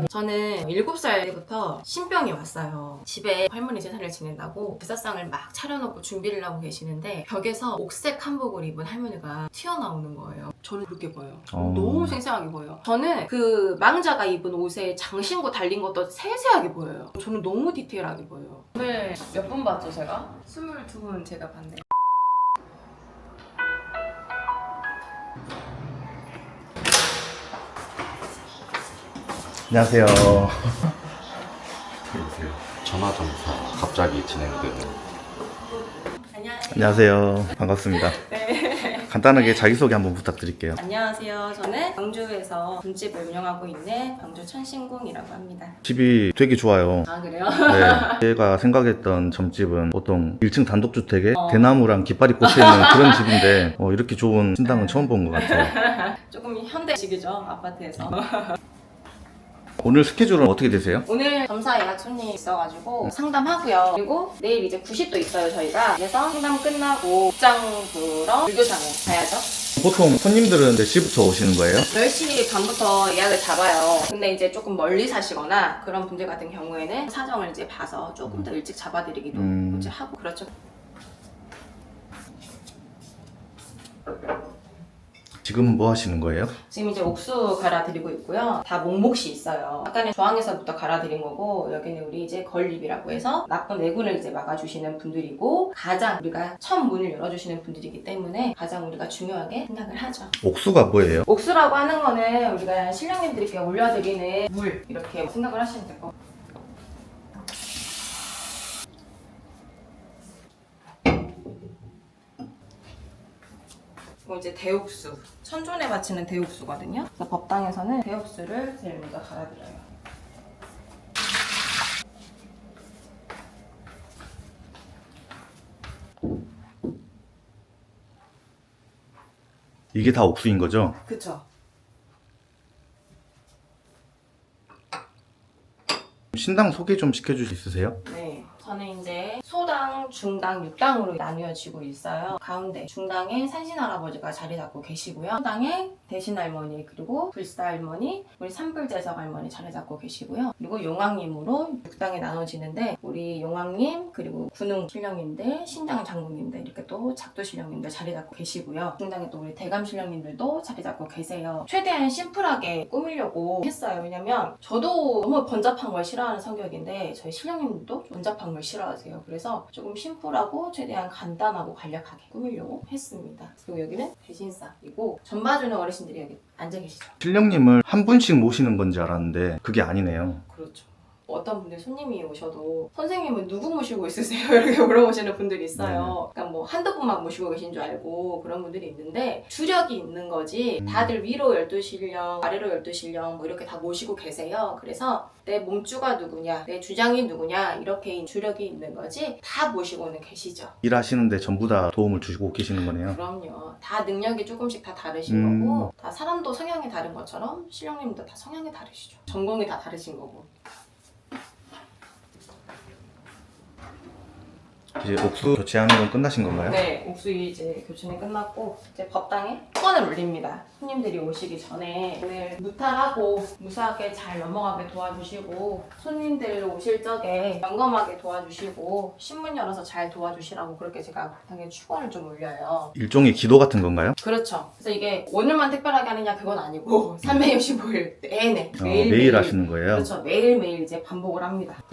저는 7살 때부터 신병이 왔어요. 집에 할머니 제사를 지낸다고 제사상을 막 차려놓고 준비를 하고 계시는데 벽에서 옥색 한복을 입은 할머니가 튀어나오는 거예요. 저는 그렇게 보여요. 너무 생생하게 보여요. 저는 그 망자가 입은 옷에 장신구 달린 것도 세세하게 보여요. 저는 너무 디테일하게 보여요. 오늘 몇 분 봤죠 제가? 22분 제가 봤네요. 안녕하세요. 전화점사 갑자기 진행되는. 안녕하세요. 반갑습니다. 네. 간단하게 자기소개 한번 부탁드릴게요. 안녕하세요. 저는 광주에서 분집을 운영하고 있는 광주 천신궁이라고 합니다. 집이 되게 좋아요. 아 그래요? 네. 제가 생각했던 점집은 보통 1층 단독주택에 대나무랑 깃발이 꽂혀있는 그런 집인데 이렇게 좋은 신당은 처음 본 것 같아요. 조금 현대식이죠, 아파트에서. 오늘 스케줄은 어떻게 되세요? 오늘 점사 예약 손님이 있어가지고 상담하고요. 그리고 내일 이제 90도 있어요, 저희가. 그래서 상담 끝나고 복장 보러 불교장에 가야죠. 보통 손님들은 몇 시부터 오시는 거예요? 10시 반부터 예약을 잡아요. 근데 이제 조금 멀리 사시거나 그런 분들 같은 경우에는 사정을 이제 봐서 조금 더 일찍 잡아드리기도 이제 하고 그렇죠. 지금은 뭐 하시는 거예요? 지금 이제 옥수 갈아드리고 있고요. 다 목목시 있어요. 아까는 저항에서부터 갈아드린 거고 여기는 우리 이제 건립이라고 해서 나쁜 내군을 이제 막아주시는 분들이고 가장 우리가 첫 문을 열어주시는 분들이기 때문에 가장 우리가 중요하게 생각을 하죠. 옥수가 뭐예요? 옥수라고 하는 거는 우리가 신령님들께 올려드리는 물 이렇게 생각을 하시면 될 것 같아요. 이거 이제 대옥수, 천존에 바치는 대옥수거든요. 그래서 법당에서는 대옥수를 제일 먼저 갈아드려요. 이게 다 옥수인 거죠? 그쵸? 신당 소개 좀 시켜줄 수 있으세요? 네. 저는 이제 소당, 중당, 육당으로 나뉘어지고 있어요. 가운데 중당에 산신할아버지가 자리 잡고 계시고요. 소당에 대신할머니 그리고 불사할머니, 우리 산불재석 할머니 자리 잡고 계시고요. 그리고 용왕님으로 육당에 나눠지는데 우리 용왕님 그리고 군웅 신령님들, 신장 장군님들 이렇게 또 작두 신령님들 자리 잡고 계시고요. 중당에 또 우리 대감 신령님들도 자리 잡고 계세요. 최대한 심플하게 꾸미려고 했어요. 왜냐면 저도 너무 번잡한 걸 싫어하는 성격인데 저희 신령님들도 번잡한 걸 싫어하세요. 그래서 조금 심플하고 최대한 간단하고 간략하게 꾸미려고 했습니다. 그리고 여기는 대신상이고 전봐주는 어르신들이 여기 앉아 계시죠. 신령님을 한 분씩 모시는 건지 알았는데 그게 아니네요. 그렇죠. 어떤 분들 손님이 오셔도 선생님은 누구 모시고 있으세요? 이렇게 물어보시는 분들이 있어요. 그러니까 뭐 한두 분만 모시고 계신 줄 알고 그런 분들이 있는데 주력이 있는 거지 다들 위로 12신령, 아래로 12신령 뭐 이렇게 다 모시고 계세요. 그래서 내 몸주가 누구냐, 내 주장이 누구냐 이렇게 주력이 있는 거지 다 모시고는 계시죠. 일하시는데 전부 다 도움을 주시고 계시는 거네요. 그럼요. 다 능력이 조금씩 다 다르신 거고 다 사람도 성향이 다른 것처럼 신령님도 다 성향이 다르시죠. 전공이 다 다르신 거고. 이제 옥수 교체하는 건 끝나신 건가요? 네, 옥수 이제 교체는 끝났고 이제 법당에 후원을 올립니다. 손님들이 오시기 전에 오늘 무탈하고 무사하게 잘 넘어가게 도와주시고 손님들 오실 적에 영검하게 도와주시고 신문 열어서 잘 도와주시라고 그렇게 제가 법당에 축원을 좀 올려요. 일종의 기도 같은 건가요? 그렇죠. 그래서 이게 오늘만 특별하게 하느냐 그건 아니고 365일 내내 매일 하시는 거예요? 그렇죠. 매일매일 이제 반복을 합니다.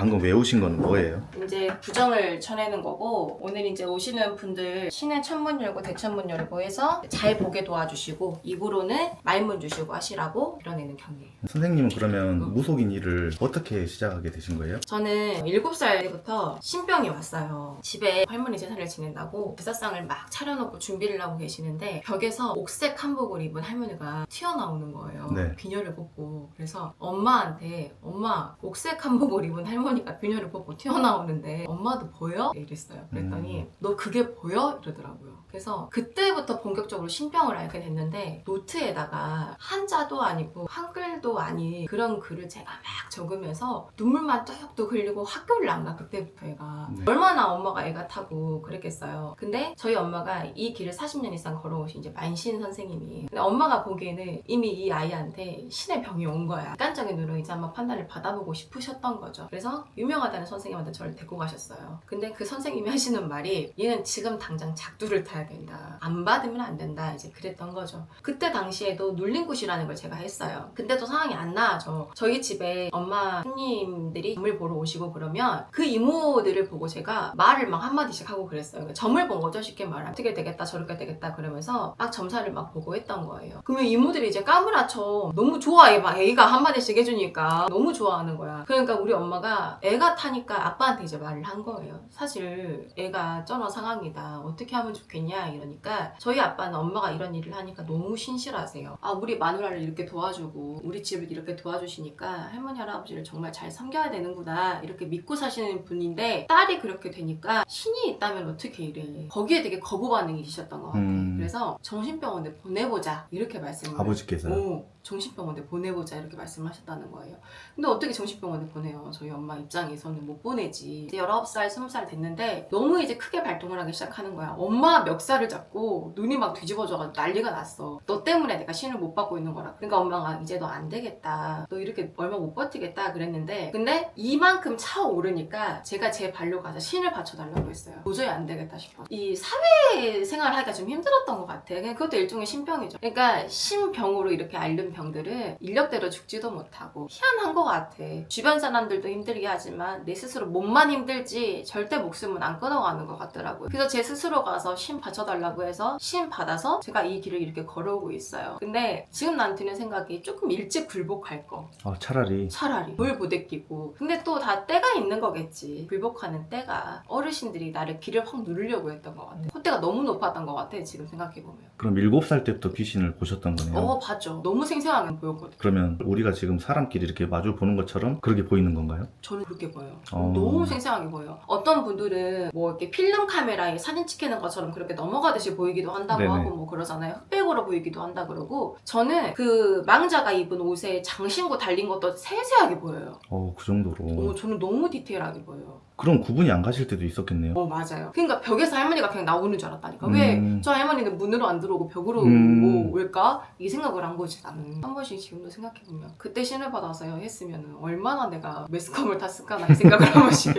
방금 외우신 건 뭐예요? 이제 부정을 쳐내는 거고 오늘 이제 오시는 분들 신의 천문 열고 대천문 열고 해서 잘 보게 도와주시고 입으로는 말문 주시고 하시라고 이뤄내는 경기예요. 선생님은 그러면 무속인 일을 어떻게 시작하게 되신 거예요? 저는 7살 때부터 신병이 왔어요. 집에 할머니 제사를 지낸다고 제사상을 막 차려놓고 준비를 하고 계시는데 벽에서 옥색 한복을 입은 할머니가 튀어나오는 거예요. 네. 비녀를 뽑고. 그래서 엄마한테 엄마 옥색 한복을 입은 할머니 할머니가 비녀를 뽑고 튀어나오는데 엄마도 보여? 이랬어요. 그랬더니 너 그게 보여? 이러더라고요. 그래서 그때부터 본격적으로 신병을 알게 됐는데 노트에다가 한자도 아니고 한글도 아닌 그런 글을 제가 막 적으면서 눈물만 뚝뚝 흘리고 학교를 안 가. 그때부터 애가 얼마나 엄마가 애가 타고 그랬겠어요. 근데 저희 엄마가 이 길을 40년 이상 걸어오신 이제 만신 선생님이, 근데 엄마가 보기에는 이미 이 아이한테 신의 병이 온 거야. 객관적인 눈으로 이제 한번 판단을 받아보고 싶으셨던 거죠. 그래서 유명하다는 선생님한테 저를 데리고 가셨어요. 근데 그 선생님이 하시는 말이 얘는 지금 당장 작두를 타야 된다. 안 받으면 안 된다. 이제 그랬던 거죠. 그때 당시에도 눌림굿이라는 걸 제가 했어요. 근데도 상황이 안 나아져. 저희 집에 엄마 손님들이 점을 보러 오시고 그러면 그 이모들을 보고 제가 말을 막 한마디씩 하고 그랬어요. 점을 본 거죠. 쉽게 말하면. 어떻게 되겠다 저렇게 되겠다 그러면서 막 점사를 막 보고 했던 거예요. 그러면 이모들이 이제 까무라쳐. 너무 좋아해. 막 애가 한마디씩 해주니까 너무 좋아하는 거야. 그러니까 우리 엄마가 애가 타니까 아빠한테 이제 말을 한 거예요. 사실 애가 쩌너 상황이다. 어떻게 하면 좋겠냐 이러니까 저희 아빠는 엄마가 이런 일을 하니까 너무 신실하세요. 아, 우리 마누라를 이렇게 도와주고 우리 집을 이렇게 도와주시니까 할머니 할아버지를 정말 잘 섬겨야 되는구나 이렇게 믿고 사시는 분인데 딸이 그렇게 되니까 신이 있다면 어떻게 이래. 거기에 되게 거부 반응이셨던 것 같아요. 그래서 정신병원에 보내보자 이렇게 말씀을 아버지께서요? 정신병원에 보내보자 이렇게 말씀하셨다는 거예요. 근데 어떻게 정신병원에 보내요? 저희 엄마 입장에서는 못 보내지. 이제 19살, 20살 됐는데 너무 이제 크게 발동을 하기 시작하는 거야. 엄마 멱살을 잡고 눈이 막 뒤집어져가지고 난리가 났어. 너 때문에 내가 신을 못 받고 있는 거라. 그러니까 엄마가 이제 너 안 되겠다. 너 이렇게 얼마 못 버티겠다 그랬는데 근데 이만큼 차오르니까 제가 제 발로 가서 신을 받쳐달라고 했어요. 도저히 안 되겠다 싶어. 이 사회생활 하기가 좀 힘들었던 것 같아. 그냥 그것도 일종의 신병이죠. 그러니까 신병으로 이렇게 앓는 병들은 인력대로 죽지도 못하고 희한한 것 같아. 주변 사람들도 힘들게 하지만 내 스스로 몸만 힘들지 절대 목숨은 안 끊어가는 것 같더라고요. 그래서 제 스스로 가서 신 받쳐달라고 해서 신 받아서 제가 이 길을 이렇게 걸어오고 있어요. 근데 지금 난 드는 생각이 조금 일찍 굴복할 거. 차라리 뭘 부대끼고. 근데 또 다 때가 있는 거겠지. 굴복하는 때가. 어르신들이 나를 길을 확 누르려고 했던 것 같아. 콧대가 너무 높았던 것 같아 지금 생각해보면. 그럼 7살 때부터 귀신을 보셨던 거네요? 봤죠. 너무 생생하게 보였거든. 그러면 우리가 지금 사람끼리 이렇게 마주 보는 것처럼 그렇게 보이는 건가요? 저는 그렇게 보여요. 어. 너무 생생하게 보여요. 어떤 분들은 뭐 이렇게 필름 카메라에 사진 찍히는 것처럼 그렇게 넘어가듯이 보이기도 한다고 네네. 하고 뭐 그러잖아요. 흑백으로 보이기도 한다 그러고 저는 그 망자가 입은 옷에 장신구 달린 것도 세세하게 보여요. 그 정도로. 저는 너무 디테일하게 보여요. 그럼 구분이 안 가실 때도 있었겠네요. 맞아요. 그러니까 벽에서 할머니가 그냥 나오는 줄 알았다니까. 왜 저 할머니는 문으로 안 들어오고 벽으로 뭐 올까? 이 생각을 한 거지 나는. 한 번씩 지금도 생각해보면 그때 신을 받아서 했으면 얼마나 내가 매스컴을 탔을까 나 이 생각을 한 번씩.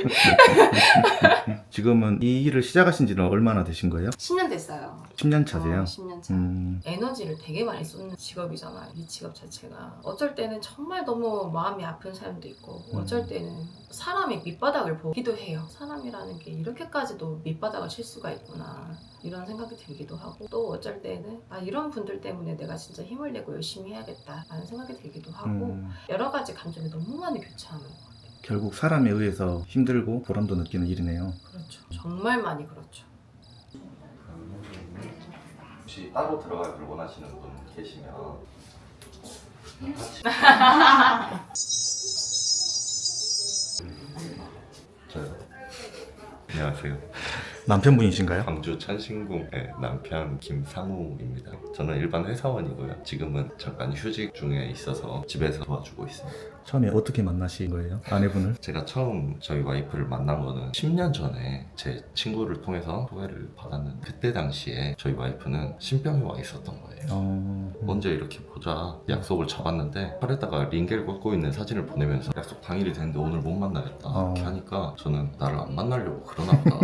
지금은 이 일을 시작하신 지는 얼마나 되신 거예요? 10년 됐어요. 10년 차세요? 10년 차. 에너지를 되게 많이 쏟는 직업이잖아요. 이 직업 자체가. 어쩔 때는 정말 너무 마음이 아픈 사람도 있고 어쩔 때는 사람이 밑바닥을 보기도 해요. 사람이라는 게 이렇게까지도 밑바닥을 칠 수가 있구나 이런 생각이 들기도 하고 또 어쩔 때는 이런 분들 때문에 내가 진짜 힘을 내고 열심히 해야겠다 라는 생각이 들기도 하고 여러 가지 감정이 너무 많이 교차하는 것 같아요. 결국 사람에 의해서 힘들고 보람도 느끼는 일이네요. 그렇죠. 정말 많이 그렇죠. 혹시 따로 들어가길 원하시는 분 계시면 저요. 안녕하세요. 남편분이신가요? 광주 찬신궁의 남편 김상우입니다. 저는 일반 회사원이고요. 지금은 잠깐 휴직 중에 있어서 집에서 도와주고 있습니다. 처음에 어떻게 만나신 거예요? 아내분을? 제가 처음 저희 와이프를 만난 거는 10년 전에 제 친구를 통해서 소개를 받았는데 그때 당시에 저희 와이프는 신병이 와 있었던 거예요. 언제 이렇게 보자 약속을 잡았는데 팔에다가 링겔 꽂고 있는 사진을 보내면서 약속 당일이 됐는데 오늘 못 만나겠다 이렇게 하니까 저는 나를 안 만나려고 그러나 보다.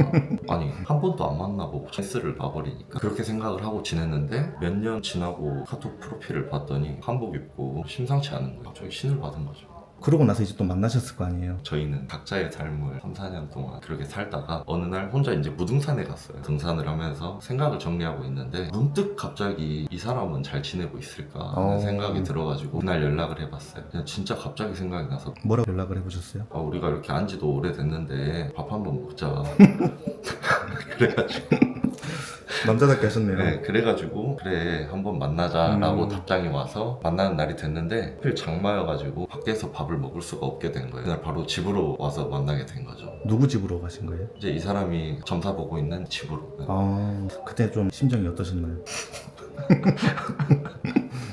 아니 한 번도 안 만나보고 찬스를 봐버리니까 그렇게 생각을 하고 지냈는데 몇 년 지나고 카톡 프로필을 봤더니 한복 입고 심상치 않은 거예요. 저희 신을 받은 거죠. 그러고 나서 이제 또 만나셨을 거 아니에요? 저희는 각자의 삶을 3, 4년 동안 그렇게 살다가 어느 날 혼자 이제 무등산에 갔어요. 등산을 하면서 생각을 정리하고 있는데 문득 갑자기 이 사람은 잘 지내고 있을까 하는 생각이 들어가지고 그날 연락을 해봤어요. 그냥 진짜 갑자기 생각이 나서 뭐라고 연락을 해보셨어요? 우리가 이렇게 안지도 오래됐는데 밥 한번 먹자. 그래가지고 남자답게 하셨네요. 네, 그래가지고 그래 한번 만나자라고 음. 답장이 와서 만나는 날이 됐는데 하필 장마여가지고 밖에서 밥을 먹을 수가 없게 된 거예요. 그날 바로 집으로 와서 만나게 된 거죠. 누구 집으로 가신 거예요? 이제 이 사람이 점사 보고 있는 집으로. 네. 아, 그때 좀 심정이 어떠셨나요?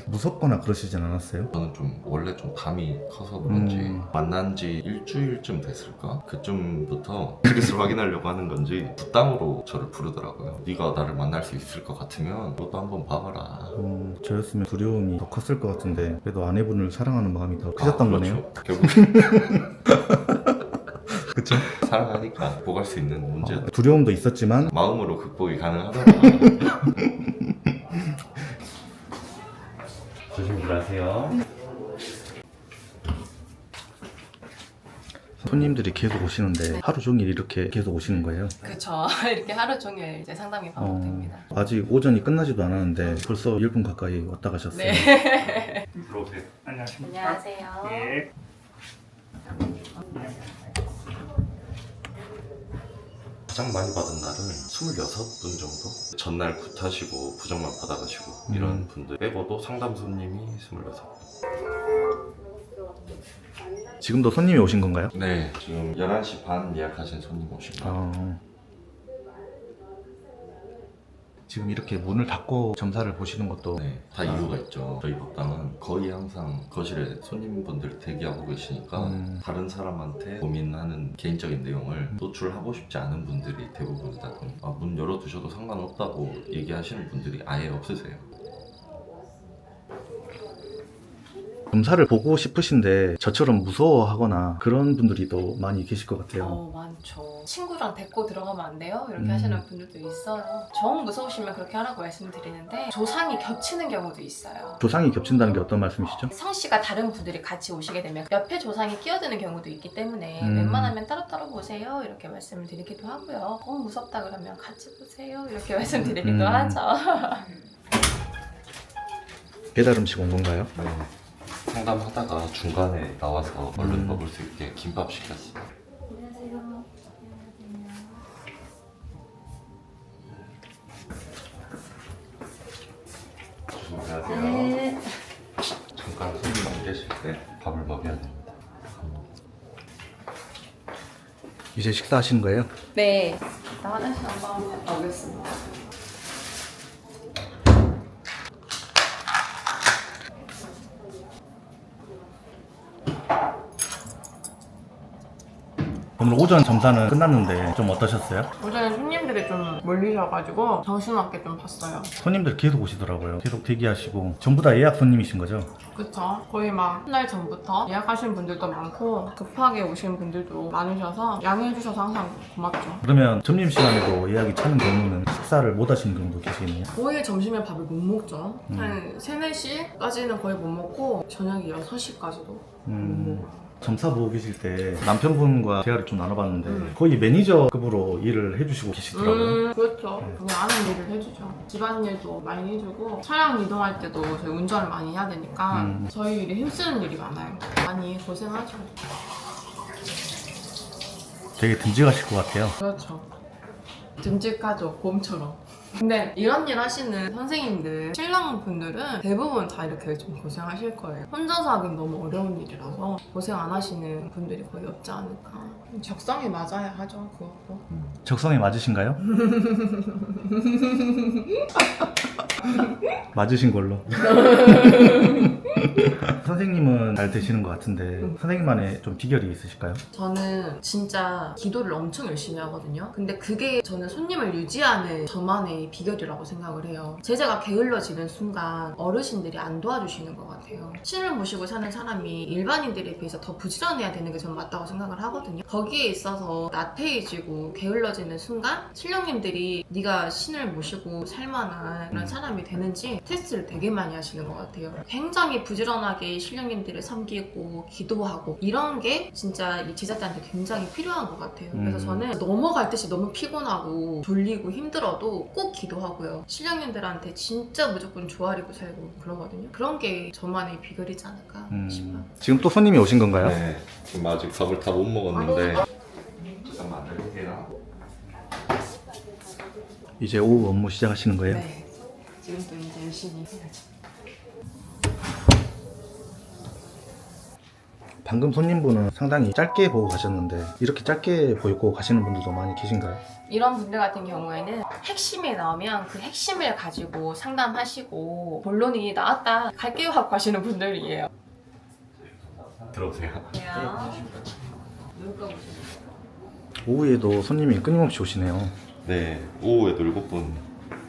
무섭거나 그러시진 않았어요? 저는 좀 원래 좀 담이 커서 그런지 만난 지 일주일쯤 됐을까? 그쯤부터 그릇을 확인하려고 하는 건지 부담으로 저를 부르더라고요. 네가 나를 만날 수 있을 것 같으면 너도 한번 봐봐라. 저였으면 두려움이 더 컸을 것 같은데 그래도 아내분을 사랑하는 마음이 더 크셨던 거네요. 그렇죠. 결국 그쵸? 사랑하니까 복할 수 있는 문제. 두려움도 있었지만 마음으로 극복이 가능하더라. 조심히 들어가세요. 손님들이 계속 오시는데 네. 하루 종일 이렇게 계속 오시는 거예요? 그쵸. 이렇게 하루 종일 이제 상담이 반복됩니다. 아직 오전이 끝나지도 않았는데 벌써 1분 가까이 왔다 가셨어요. 네. 들어오세요. 안녕하십니까. 안녕하세요. 예. 가장 많이 받은 날은 26분 정도? 전날 굿하시고 부정만 받아가시고 이런 분들 빼고도 상담 손님이 26분. 지금도 손님이 오신 건가요? 네, 지금 11시 반 예약하신 손님 오신 거예요. 지금 이렇게 문을 닫고 점사를 보시는 것도 네, 다 이유가 있죠. 저희 법당은 거의 항상 거실에 손님분들 대기하고 계시니까 다른 사람한테 고민하는 개인적인 내용을 노출하고 싶지 않은 분들이 대부분이다. 문 열어두셔도 상관없다고 얘기하시는 분들이 아예 없으세요. 점사를 보고 싶으신데 저처럼 무서워하거나 그런 분들이 또 많이 계실 것 같아요. 많죠. 친구랑 데리고 들어가면 안 돼요? 이렇게 하시는 분들도 있어요. 정 무서우시면 그렇게 하라고 말씀드리는데 조상이 겹치는 경우도 있어요. 조상이 겹친다는 게 어떤 말씀이시죠? 성씨가 다른 분들이 같이 오시게 되면 옆에 조상이 끼어드는 경우도 있기 때문에 음. 웬만하면 따로따로 보세요 이렇게 말씀을 드리기도 하고요. 무섭다 그러면 같이 보세요 이렇게 말씀드리기도 하죠. 배달 음식 온 건가요? 네. 상담하다가 중간에 나와서 얼른 먹을 수 있게 김밥 시켰어요. 안녕하세요. 네. 잠깐 손님 안 계실 때 밥을 먹여야 됩니다. 이제 식사하신 거예요? 네. 나 화장실 한번 갔다 오겠습니다. 오늘 오전 점사는 끝났는데 좀 어떠셨어요? 오전에 손님들이 좀 몰리셔가지고 정신없게 좀 봤어요. 손님들 계속 오시더라고요. 계속 대기하시고 전부 다 예약 손님이신 거죠? 그쵸. 거의 막 한 달 전부터 예약하신 분들도 많고 급하게 오신 분들도 많으셔서 양해해주셔서 항상 고맙죠. 그러면 점심시간에도 예약이 차는 경우는 식사를 못 하시는 경우도 계시겠네요? 거의 점심에 밥을 못 먹죠. 한 3, 4시까지는 거의 못 먹고 저녁이 6시까지도 못 먹어요. 점사 보고 계실 때 남편분과 대화를 좀 나눠봤는데 거의 매니저급으로 일을 해주시고 계시더라고요. 그렇죠. 그냥 아는 일을 해주죠. 집안일도 많이 해주고 차량 이동할 때도 저희 운전을 많이 해야 되니까 저희 일이 힘쓰는 일이 많아요. 많이 고생하죠. 되게 듬직하실 것 같아요. 그렇죠. 듬직하죠. 곰처럼. 근데 이런 일 하시는 선생님들, 신랑분들은 대부분 다 이렇게 좀 고생하실 거예요. 혼자서 하긴 너무 어려운 일이라서 고생 안 하시는 분들이 거의 없지 않을까. 적성에 맞아야 하죠, 그것도. 적성에 맞으신가요? 맞으신 걸로. 선생님은 잘 되시는 것 같은데 선생님만의 좀 비결이 있으실까요? 저는 진짜 기도를 엄청 열심히 하거든요. 근데 그게 저는 손님을 유지하는 저만의 비결이라고 생각을 해요. 제자가 게을러지는 순간 어르신들이 안 도와주시는 것 같아요. 신을 모시고 사는 사람이 일반인들에 비해서 더 부지런해야 되는 게 저는 맞다고 생각을 하거든요. 거기에 있어서 나태해지고 게을러지는 순간 신령님들이 네가 신을 모시고 살만한 그런 사람이 되는지 테스트를 되게 많이 하시는 것 같아요. 굉장히 부지런하게 신령님들을 섬기고 기도하고 이런 게 진짜 이 제자들한테 굉장히 필요한 것 같아요. 그래서 저는 넘어갈 듯이 너무 피곤하고 졸리고 힘들어도 꼭 기도하고요. 신령님들한테 진짜 무조건 조아리고 살고 그러거든요. 그런 게 저만의 비결이지 않을까 싶어요. 지금 또 손님이 오신 건가요? 네, 지금 아직 밥을 다 못 먹었는데 잠깐만 기다리세요. 이제 오후 업무 시작하시는 거예요? 네. 지금 또 이제 열심히 해야죠. 방금 손님분은 상당히 짧게 보고 가셨는데 이렇게 짧게 보고 가시는 분들도 많이 계신가요? 이런 분들 같은 경우에는 핵심이 나오면 그 핵심을 가지고 상담하시고 본론이 나왔다 갈게요 하고 가시는 분들이에요. 들어오세요. 오후에도 손님이 끊임없이 오시네요. 네, 오후에도 7분.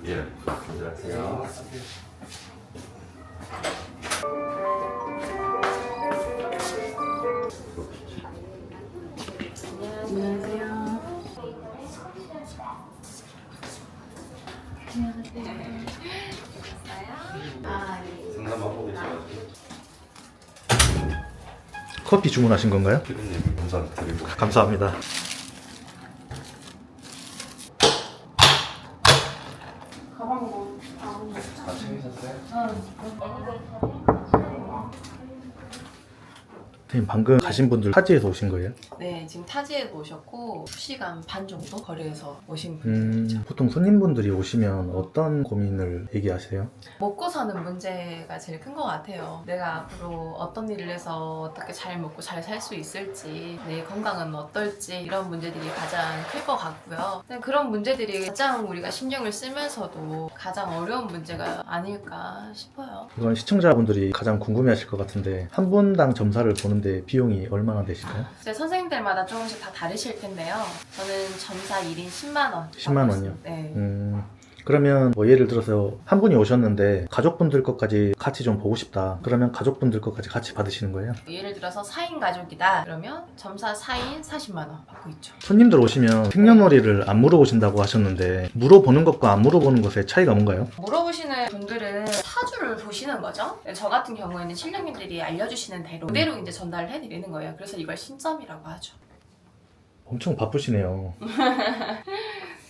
예, 안녕하세요. 안녕하세요. 상담하고 계셔가지고 커피 주문하신 건가요? 피디님 감사드리고. 감사합니다. 다 챙기셨어요? 선생님 방금 가신 분들 타지에서 오신 거예요? 네, 지금 타지에도 오셨고 2시간 반 정도 거리에서 오신 분들. 보통 손님분들이 오시면 어떤 고민을 얘기하세요? 먹고 사는 문제가 제일 큰 것 같아요. 내가 앞으로 어떤 일을 해서 어떻게 잘 먹고 잘 살 수 있을지, 내 건강은 어떨지 이런 문제들이 가장 클 것 같고요. 근데 그런 문제들이 가장 우리가 신경을 쓰면서도 가장 어려운 문제가 아닐까 싶어요. 이건 시청자분들이 가장 궁금해하실 것 같은데 한 분당 점사를 보는데 비용이 얼마나 되실까요? 이제 선생님들마다 조금씩 다 다르실 텐데요. 저는 점사 1인 10만 원. 10만 원이요? 네. 그러면 뭐 예를 들어서 한 분이 오셨는데 가족분들 것까지 같이 좀 보고 싶다. 그러면 가족분들 것까지 같이 받으시는 거예요? 예를 들어서 4인 가족이다. 그러면 점사 4인 40만 원 받고 있죠. 손님들 오시면 생년월일을 안 물어보신다고 하셨는데 물어보는 것과 안 물어보는 것의 차이가 뭔가요? 물어보시는 분들은 사주를 보시는 거죠. 저 같은 경우에는 실령님들이 알려주시는 대로 그대로 이제 전달을 해드리는 거예요. 그래서 이걸 신점이라고 하죠. 엄청 바쁘시네요.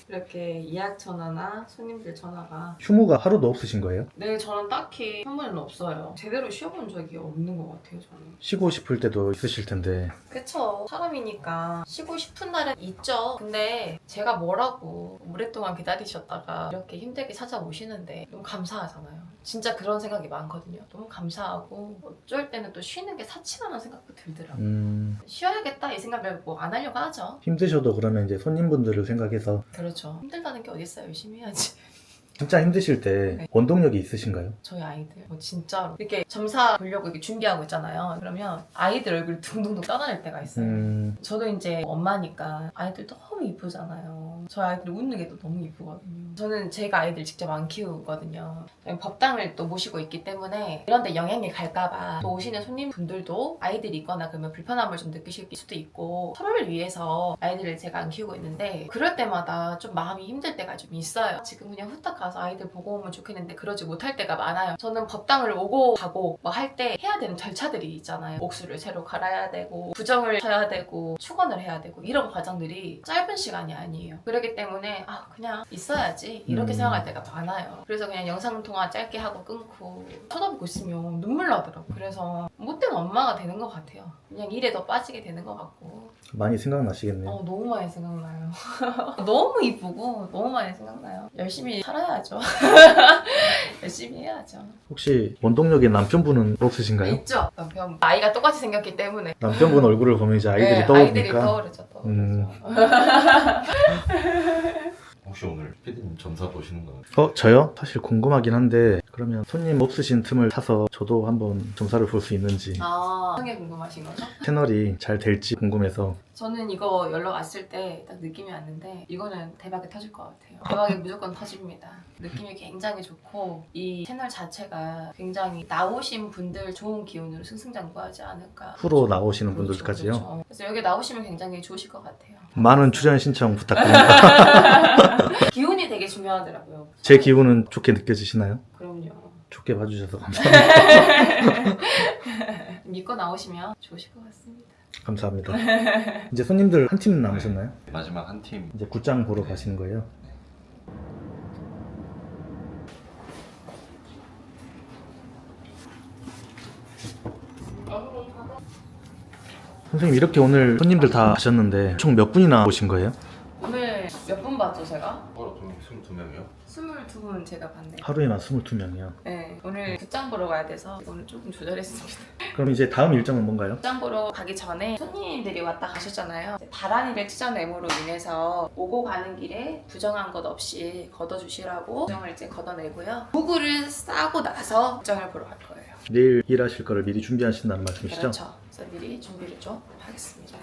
이렇게 예약 전화나 손님들 전화가 휴무가 하루도 없으신 거예요? 네, 저는 딱히 한 번은 없어요. 제대로 쉬어본 적이 없는 것 같아요, 저는. 쉬고 싶을 때도 있으실 텐데 그쵸. 사람이니까 쉬고 싶은 날은 있죠. 근데 제가 뭐라고 오랫동안 기다리셨다가 이렇게 힘들게 찾아오시는데 너무 감사하잖아요. 진짜 그런 생각이 많거든요. 너무 감사하고 어쩔 때는 또 쉬는 게 사치라는 생각도 들더라고요. 쉬어야겠다 이 생각을 뭐 안 하려고 하죠. 힘드셔도 그러면 이제 손님분들을 생각해서 그렇죠. 힘들다는 게 어딨어요. 열심히 해야지. 진짜 힘드실 때 네. 원동력이 있으신가요? 저희 아이들 뭐 진짜로 이렇게 점사 보려고 이렇게 준비하고 있잖아요. 그러면 아이들 얼굴이 둥둥둥 떠다닐 때가 있어요. 저도 이제 엄마니까 아이들 너무 이쁘잖아요. 저희 아이들이 웃는 게 또 너무 이쁘거든요. 저는 제가 아이들 직접 안 키우거든요. 법당을 또 모시고 있기 때문에 이런 데 영향이 갈까봐 또 오시는 손님분들도 아이들이 있거나 그러면 불편함을 좀 느끼실 수도 있고 서로를 위해서 아이들을 제가 안 키우고 있는데 그럴 때마다 좀 마음이 힘들 때가 좀 있어요. 지금 그냥 후딱 가서 아이들 보고 오면 좋겠는데 그러지 못할 때가 많아요. 저는 법당을 오고 가고 뭐 할 때 해야 되는 절차들이 있잖아요. 옥수를 새로 갈아야 되고 부정을 쳐야 되고 축원을 해야 되고 이런 과정들이 짧은 시간이 아니에요. 그렇기 때문에 그냥 있어야지 이렇게 생각할 때가 많아요. 그래서 그냥 영상통화 짧게 하고 끊고 쳐다보고 있으면 눈물 나더라고요. 그래서 못된 엄마가 되는 것 같아요. 그냥 일에 더 빠지게 되는 것 같고 많이 생각나시겠네요. 너무 많이 생각나요. 너무 이쁘고 너무 많이 생각나요. 열심히 살아야죠. 열심히 해야죠. 혹시 원동력의 남편분은 없으신가요? 있죠. 남편 아이가 똑같이 생겼기 때문에 남편분 얼굴을 보면 이제 아이들이 네, 떠오르니까 아이들이 떠오르죠. 혹시 오늘 피디님 점사 보시는 건? 저요? 사실 궁금하긴 한데 그러면 손님 없으신 틈을 타서 저도 한번 점사를 볼 수 있는지 어떤 게 궁금하신 거죠? 채널이 잘 될지 궁금해서. 저는 이거 연락 왔을 때 딱 느낌이 왔는데 이거는 대박이 터질 것 같아요. 대박이 무조건 터집니다. 느낌이 굉장히 좋고 이 채널 자체가 굉장히 나오신 분들 좋은 기운으로 승승장구하지 않을까. 프로 나오시는 그렇죠, 분들까지요? 그렇죠. 그래서 여기 나오시면 굉장히 좋으실 것 같아요. 많은 출연 신청 부탁드립니다. 기운이 되게 중요하더라고요. 제 기분은 좋게 느껴지시나요? 그럼요. 좋게 봐주셔서 감사합니다. 믿고 나오시면 좋으실 것 같습니다. 감사합니다. 이제 손님들 한 팀 남으셨나요? 마지막 한 팀. 이제 굿장 보러 가시는 거예요? 선생님 이렇게 오늘 손님들 다 가셨는데 총 몇 분이나 오신 거예요? 오늘 몇 분 봤죠 제가? 바로 22명이요? 22분 제가 봤네요. 하루에만 22명이요. 네, 오늘 극장 보러 가야 돼서 오늘 조금 조절했습니다. 그럼 이제 다음 일정은 뭔가요? 극장 보러 가기 전에 손님들이 왔다 가셨잖아요. 이제 다란이를 찢어냄으로 인해서 오고 가는 길에 부정한 것 없이 걷어주시라고 부정을 이제 걷어내고요. 도구를 싸고 나서 극장을 보러 갈 거예요. 내일 일하실 거를 미리 준비하신다는 말씀이시죠? 그렇죠. 그래서 미리 준비를 좀 하겠습니다.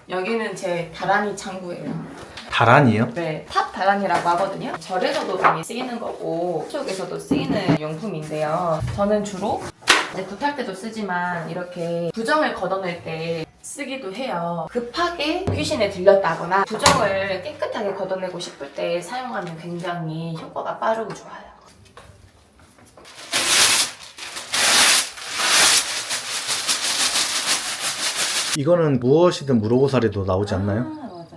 여기는 제 다란이 창구예요. 다란이요? 네, 탑 다란이라고 하거든요. 절에서도 많이 쓰이는 거고 쪽에서도 쓰이는 용품인데요. 저는 주로 이제 굿할 때도 쓰지만 이렇게 부정을 걷어낼 때 쓰기도 해요. 급하게 귀신에 들렸다거나 부정을 깨끗하게 걷어내고 싶을 때 사용하면 굉장히 효과가 빠르고 좋아요. 이거는 무엇이든 물어보살에도 나오지 않나요? 맞아요.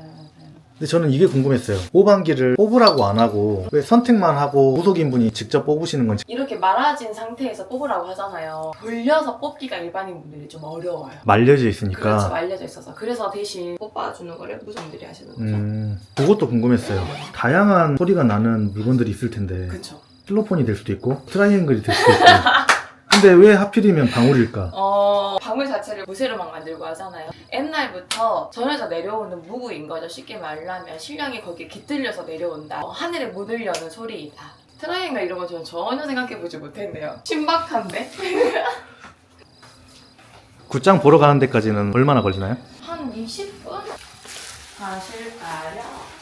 근데 저는 이게 궁금했어요. 뽑안기를 뽑으라고 안 하고 왜 선택만 하고 무속인분이 직접 뽑으시는 건지. 이렇게 말아진 상태에서 뽑으라고 하잖아요. 돌려서 뽑기가 일반인분들이 좀 어려워요. 말려져 있으니까. 그렇죠, 말려져 있어서. 그래서 대신 뽑아주는 거를 무속인들이 하시는 거죠. 그것도 궁금했어요. 다양한 소리가 나는 물건들이 있을 텐데 그렇죠. 실로폰이 될 수도 있고 트라이앵글이 될 수도 있고 근데 왜 하필이면 방울일까? 방울 자체를 무쇠로만 만들고 하잖아요. 옛날부터 전에서 내려오는 무구인 거죠. 쉽게 말하면 신령이 거기에 깃들려서 내려온다. 하늘에 못 울려는 소리이다. 트라이앵글 이런 거 저는 전혀 생각해보지 못했네요. 신박한데? 굿장 보러 가는 데까지는 얼마나 걸리나요? 한 20분? 가실까요?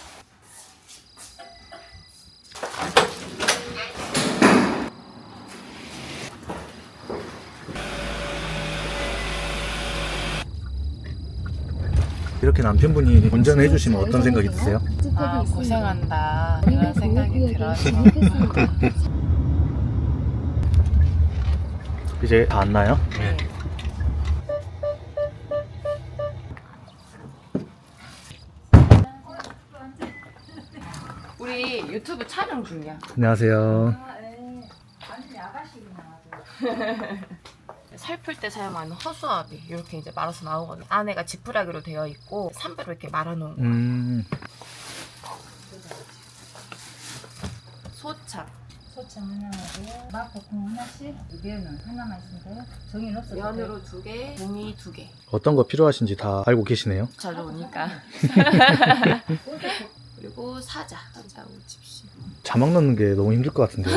이렇게 남편분이 운전해 주시면 어떤 생각이 드세요? 아, 고생한다. 이런 생각이 들어요. 이제 다 왔나요? 네. 우리 유튜브 촬영 중이야. 안녕하세요. 살풀 때 사용하는 허수아비 이렇게 이제 말아서 나오거든요. 안에가 지푸라기로 되어 있고 산배로 이렇게 말아놓은 거예요. 소차. 소청 하나하고 막볶음 하나씩, 면은 하나만 있으면 돼요. 정이 없어도 돼요. 면으로 2개, 종이 2개. 어떤 거 필요하신지 다 알고 계시네요. 자주 오니까. 그리고 사자 후 집시. 자막 넣는 게 너무 힘들 것 같은데요.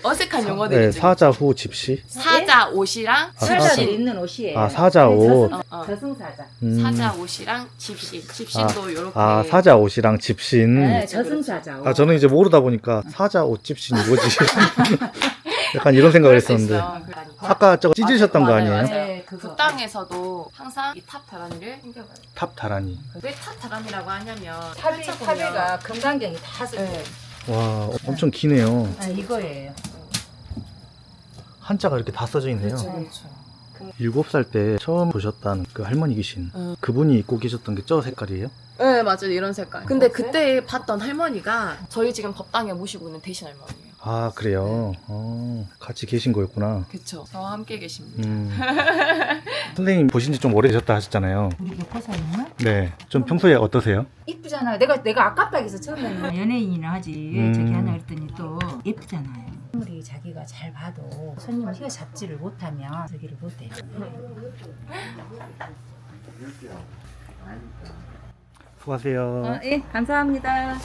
어색한 네, 용어들이지. 사자 후 집시. 사자 옷이랑 사자들이 집시. 입는 옷이에요. 아, 사자 옷. 저승사자. 사자 옷이랑 집시. 집신도 요렇게. 아, 사자 옷이랑 집신. 네, 저승사자. 아, 저는 이제 모르다 보니까 사자 옷 집신이 뭐지? 약간 이런 생각을 그럴 수 했었는데. 있어. 아까 저거 찢으셨던 거 맞아요, 아니에요? 맞아요. 네, 그거. 북당에서도 항상 이 탑 다란이를 챙겨가요. 탑 다란이. 왜 탑 다란이라고 하냐면 탑에가 금강경이 다 쓰고. 네. 와, 엄청 기네요. 아, 이거예요. 한자가 이렇게 다 써져 있네요. 그렇죠. 7살 때 처음 보셨던 그 할머니 계신 그분이 입고 계셨던 게 저 색깔이에요? 네, 맞아요. 이런 색깔. 근데 그때 봤던 할머니가 저희 지금 법당에 모시고 있는 대신 할머니예요. 아, 그래요? 같이 계신 거였구나. 그쵸. 저와 함께 계십니다. 선생님 보신 지 좀 오래되셨다 하셨잖아요. 우리 교포사 있나? 네. 좀 평소에 어떠세요? 이쁘잖아요. 내가 아깝다 해서 처음에는 연예인이나 하지 왜 저기 하나 그랬더니 또 예쁘잖아요. 우리 자기가 잘 봐도 손님을 휘어 잡지를 못하면 저기를 못해요. 수고하세요. 예, 감사합니다.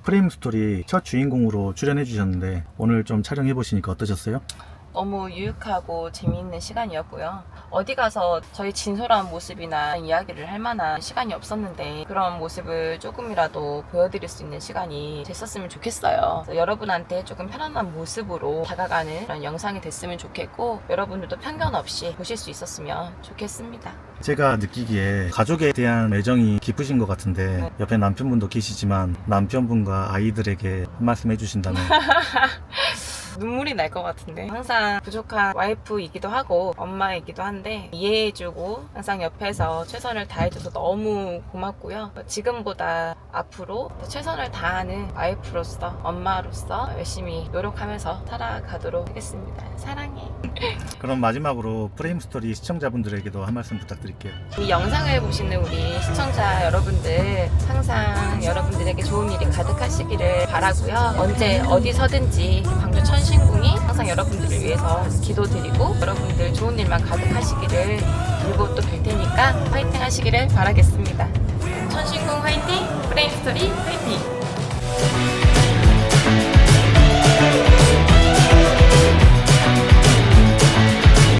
프레임 스토리 첫 주인공으로 출연해 주셨는데 오늘 좀 촬영해 보시니까 어떠셨어요? 너무 유익하고 재미있는 시간이었고요. 어디 가서 저희 진솔한 모습이나 이야기를 할 만한 시간이 없었는데 그런 모습을 조금이라도 보여드릴 수 있는 시간이 됐었으면 좋겠어요. 그래서 여러분한테 조금 편안한 모습으로 다가가는 그런 영상이 됐으면 좋겠고 여러분들도 편견 없이 보실 수 있었으면 좋겠습니다. 제가 느끼기에 가족에 대한 애정이 깊으신 것 같은데 옆에 남편분도 계시지만 남편분과 아이들에게 한 말씀 해주신다면 눈물이 날 것 같은데 항상 부족한 와이프이기도 하고 엄마이기도 한데 이해해주고 항상 옆에서 최선을 다해줘서 너무 고맙고요. 지금보다 앞으로 더 최선을 다하는 와이프로서 엄마로서 열심히 노력하면서 살아가도록 하겠습니다. 사랑해. 그럼 마지막으로 프레임 스토리 시청자분들에게도 한 말씀 부탁드릴게요. 이 영상을 보시는 우리 시청자 여러분들 항상 여러분들에게 좋은 일이 가득하시기를 바라고요. 언제 어디서든지 광주 천신궁이 항상 여러분들을 위해서 기도드리고 여러분들 좋은 일만 가득하시기를 들고 또 뵐 테니까 화이팅 하시기를 바라겠습니다. 천신궁 화이팅! 프레임 스토리 화이팅!